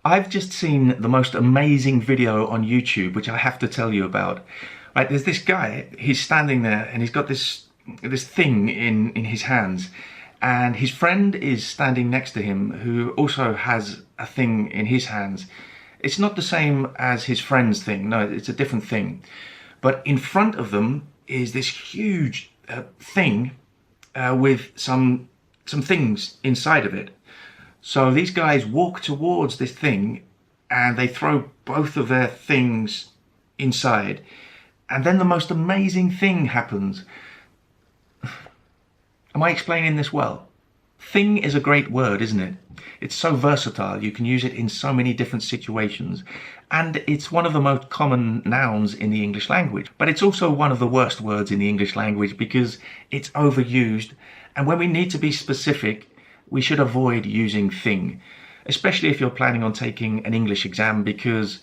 I've just seen the most amazing video on YouTube, which I have to tell you about. Right, there's this guy, he's standing there and he's got this thing in his hands, and his friend is standing next to him who also has a thing in his hands. It's not the same as his friend's thing, no, it's a different thing. But in front of them is this huge thing with some things inside of it. So these guys walk towards this thing and they throw both of their things inside. And then the most amazing thing happens. Am I explaining this well? Thing is a great word, isn't it? It's so versatile. You can use it in so many different situations. And it's one of the most common nouns in the English language. But it's also one of the worst words in the English language because it's overused. And when we need to be specific, we should avoid using thing, especially if you're planning on taking an English exam, because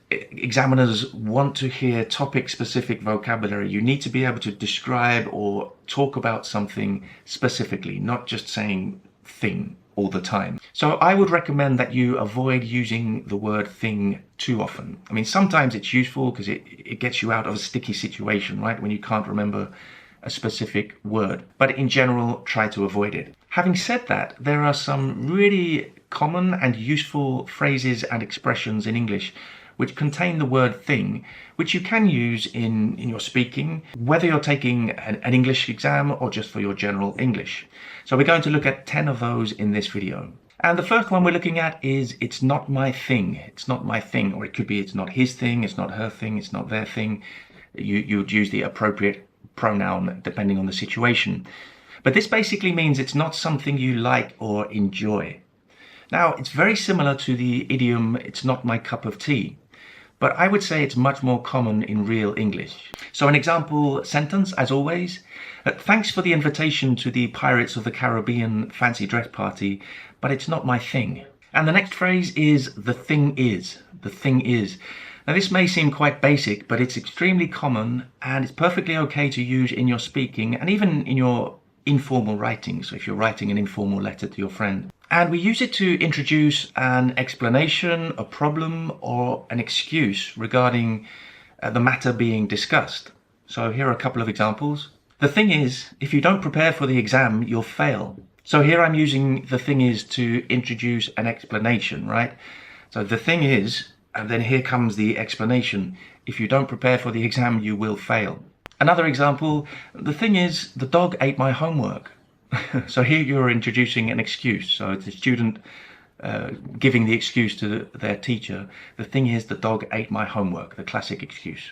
examiners want to hear topic-specific vocabulary. You need to be able to describe or talk about something specifically, not just saying thing all the time. So I would recommend that you avoid using the word thing too often. I mean, sometimes it's useful because it gets you out of a sticky situation, right? When you can't remember a specific word, but in general, try to avoid it. Having said that, there are some really common and useful phrases and expressions in English which contain the word thing, which you can use in your speaking, whether you're taking an English exam or just for your general English. So we're going to look at 10 of those in this video. And the first one we're looking at is it's not my thing. It's not my thing, or it could be it's not his thing, it's not her thing, it's not their thing. You'd use the appropriate pronoun depending on the situation. But this basically means it's not something you like or enjoy. Now, it's very similar to the idiom, it's not my cup of tea, but I would say it's much more common in real English. So an example sentence, as always, thanks for the invitation to the Pirates of the Caribbean fancy dress party, but it's not my thing. And the next phrase is the thing is. The thing is. Now this may seem quite basic, but it's extremely common and it's perfectly okay to use in your speaking and even in your informal writing. So if you're writing an informal letter to your friend. And we use it to introduce an explanation, a problem, or an excuse regarding the matter being discussed. So here are a couple of examples. The thing is, if you don't prepare for the exam, you'll fail. So here I'm using the thing is to introduce an explanation, right? So the thing is, and then here comes the explanation. If you don't prepare for the exam, you will fail. Another example, the thing is, the dog ate my homework. So here you're introducing an excuse. So it's a student giving the excuse to their teacher. The thing is, the dog ate my homework, the classic excuse.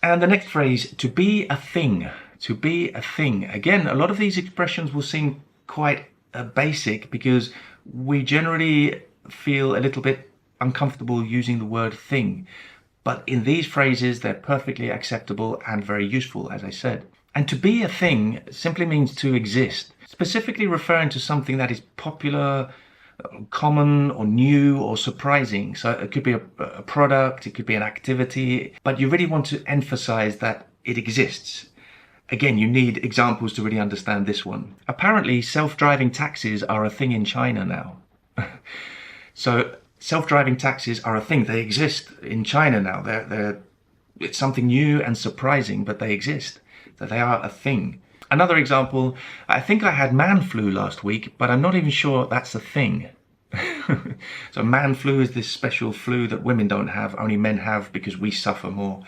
And the next phrase, to be a thing. To be a thing. Again, a lot of these expressions will seem quite basic because we generally feel a little bit uncomfortable using the word thing. But in these phrases, they're perfectly acceptable and very useful, as I said. And to be a thing simply means to exist, specifically referring to something that is popular, common or new or surprising. So it could be a product, it could be an activity, but you really want to emphasize that it exists. Again, you need examples to really understand this one. Apparently, self-driving taxis are a thing in China now. So self-driving taxis are a thing. They exist in China now. It's something new and surprising, but they exist. So they are a thing. Another example, I think I had man flu last week, but I'm not even sure that's a thing. So man flu is this special flu that women don't have, only men have because we suffer more.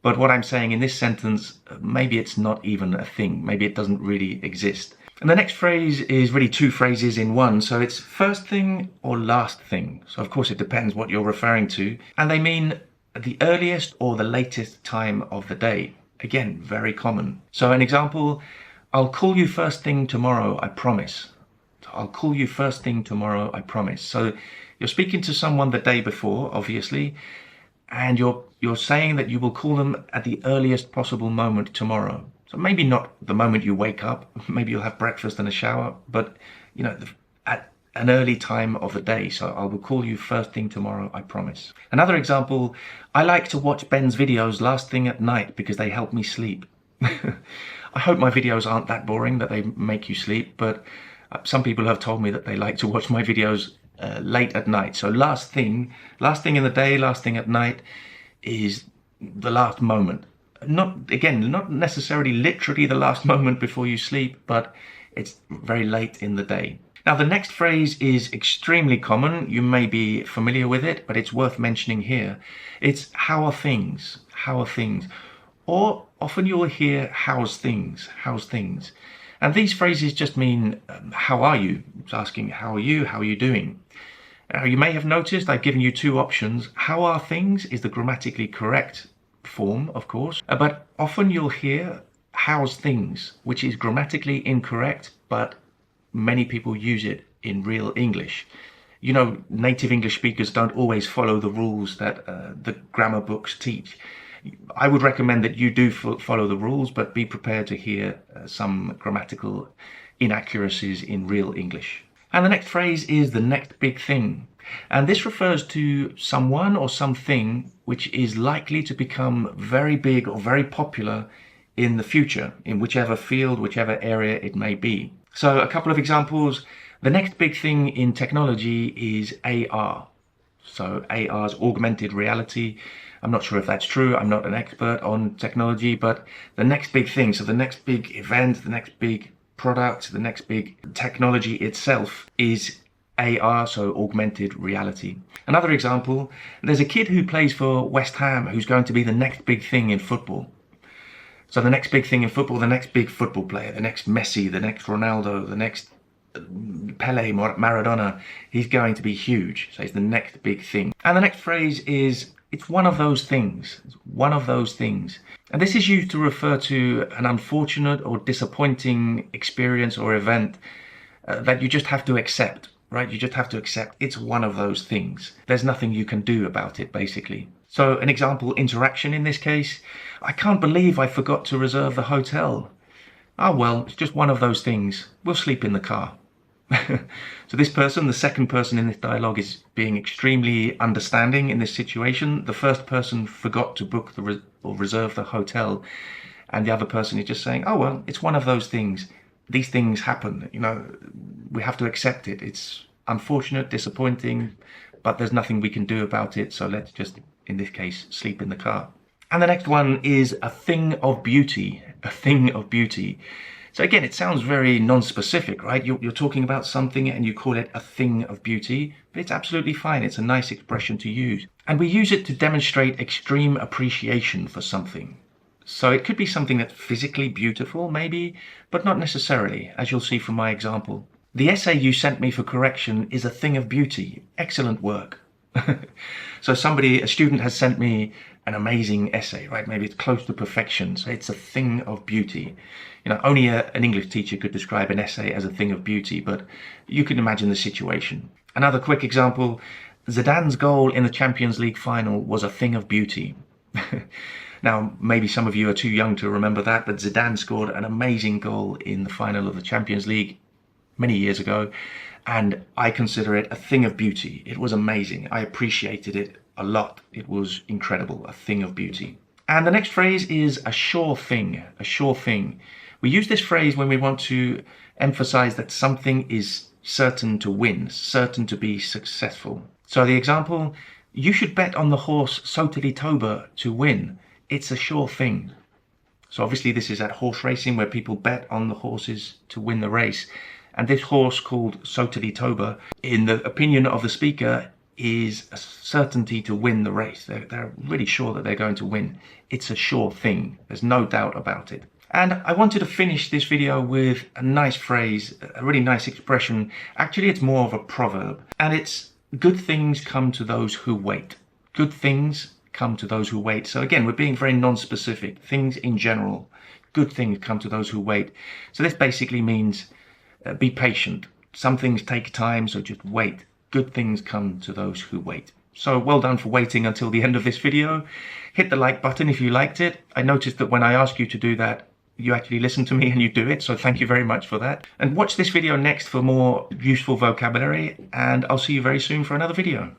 But what I'm saying in this sentence, maybe it's not even a thing. Maybe it doesn't really exist. And the next phrase is really two phrases in one. So it's first thing or last thing. So of course it depends what you're referring to. And they mean the earliest or the latest time of the day. Again, very common. So an example, I'll call you first thing tomorrow, I promise. I'll call you first thing tomorrow, I promise. So you're speaking to someone the day before, obviously, and you're saying that you will call them at the earliest possible moment tomorrow. So maybe not the moment you wake up, maybe you'll have breakfast and a shower, but you know, at an early time of the day. So I will call you first thing tomorrow, I promise. Another example, I like to watch Ben's videos last thing at night because they help me sleep. I hope my videos aren't that boring that they make you sleep, but some people have told me that they like to watch my videos late at night. So last thing in the day, last thing at night is the last moment. Not necessarily literally the last moment before you sleep, but it's very late in the day. Now, the next phrase is extremely common. You may be familiar with it, but it's worth mentioning here. It's how are things? How are things? Or often you'll hear how's things? How's things? And these phrases just mean how are you? It's asking how are you? How are you doing? Now, you may have noticed I've given you two options. How are things is the grammatically correct form, of course, but often you'll hear how's things, which is grammatically incorrect, but many people use it in real English. You know, native English speakers don't always follow the rules that the grammar books teach. I would recommend that you do follow the rules, but be prepared to hear some grammatical inaccuracies in real English. And the next phrase is the next big thing. And this refers to someone or something which is likely to become very big or very popular in the future, in whichever field, whichever area it may be. So a couple of examples. The next big thing in technology is AR. So AR is augmented reality. I'm not sure if that's true. I'm not an expert on technology, but the next big thing, so the next big event, the next big product, the next big technology itself is AR, so augmented reality. Another example, there's a kid who plays for West Ham who's going to be the next big thing in football. So the next big thing in football, the next big football player, the next Messi, the next Ronaldo, the next Pele, Maradona, he's going to be huge. So he's the next big thing. And the next phrase is, it's one of those things. It's one of those things. And this is used to refer to an unfortunate or disappointing experience or event that you just have to accept, right? You just have to accept it's one of those things. There's nothing you can do about it, basically. So an example interaction in this case, I can't believe I forgot to reserve the hotel. Oh, well, it's just one of those things. We'll sleep in the car. So this person, the second person in this dialogue, is being extremely understanding in this situation. The first person forgot to book or reserve the hotel, and the other person is just saying, oh, well, it's one of those things. These things happen, you know, we have to accept it. It's unfortunate, disappointing, but there's nothing we can do about it. So let's just, in this case, sleep in the car. And the next one is a thing of beauty, a thing of beauty. So again, it sounds very non-specific, right? You're talking about something and you call it a thing of beauty, but it's absolutely fine. It's a nice expression to use. And we use it to demonstrate extreme appreciation for something. So it could be something that's physically beautiful, maybe, but not necessarily, as you'll see from my example. The essay you sent me for correction is a thing of beauty. Excellent work. So a student has sent me an amazing essay, right? Maybe it's close to perfection. So it's a thing of beauty. You know, only an English teacher could describe an essay as a thing of beauty, but you can imagine the situation. Another quick example, Zidane's goal in the Champions League final was a thing of beauty. Now, maybe some of you are too young to remember that, but Zidane scored an amazing goal in the final of the Champions League many years ago, and I consider it a thing of beauty. It was amazing. I appreciated it a lot. It was incredible, a thing of beauty. And the next phrase is a sure thing, a sure thing. We use this phrase when we want to emphasize that something is certain to win, certain to be successful. So the example, you should bet on the horse Soteli Toba to win. It's a sure thing. So obviously this is at horse racing where people bet on the horses to win the race. And this horse called Soteli Toba, in the opinion of the speaker, is a certainty to win the race. They're really sure that they're going to win. It's a sure thing. There's no doubt about it. And I wanted to finish this video with a nice phrase, a really nice expression. Actually, it's more of a proverb. And it's, good things come to those who wait. Good things come to those who wait. So again, we're being very non-specific. Things in general. Good things come to those who wait. So this basically means be patient. Some things take time, so just wait. Good things come to those who wait. So well done for waiting until the end of this video. Hit the like button if you liked it. I noticed that when I ask you to do that, you actually listen to me and you do it. So thank you very much for that. And watch this video next for more useful vocabulary. And I'll see you very soon for another video.